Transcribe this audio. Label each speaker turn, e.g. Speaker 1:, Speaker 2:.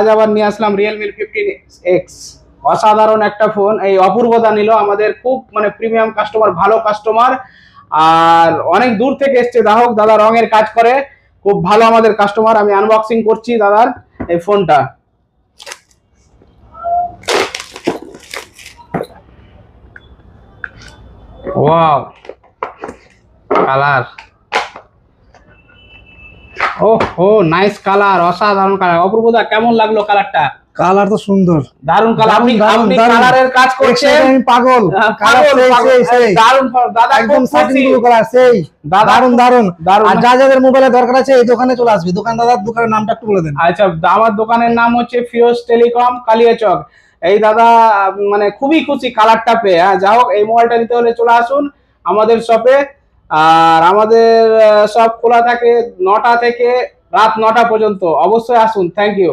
Speaker 1: আজ আবার নিয়ে আসলাম রিয়েলমি 15X, অসাধারণ একটা ফোন। এই অপূর্বদা নিল, আমাদের খুব মানে প্রিমিয়াম কাস্টমার, ভালো কাস্টমার, আর অনেক দূর থেকে এসছে। দাদা রঙের কাজ করে, খুব ভালো আমাদের কাস্টমার। আমি আনবক্সিং করছি দাদার এই ফোনটা। ওয়াও, কালার, ও নাইস কালার, অসাধারণ কালার। অপূর্বদা কেমন লাগলো কালারটা?
Speaker 2: কালার তো সুন্দর,
Speaker 1: দারুন কালার। আপনি কালারের কাজ করছেন,
Speaker 2: আমি পাগল।
Speaker 1: দারুন দাদা,
Speaker 2: একদম সাকিন ব্লু কালার, সেই দারুন দারুন দারুন। আর যাদের মোবাইলে দরকার আছে এই দোকানে চলে আসবে। দাদার দোকানের নামটা একটু বলে দেন।
Speaker 1: আচ্ছা, আমার দোকানের নাম হচ্ছে ফিরোজ টেলিকম, কালিয়াচক। এই দাদা মানে খুবই খুশি কালারটা পেয়ে। যা হোক, এই মোবাইলটা নিতে হলে চলে আসুন আমাদের শপে। আর আমাদের শপ খোলা থাকে 9টা থেকে রাত 9টা পর্যন্ত। অবশ্যই আসুন। Thank you.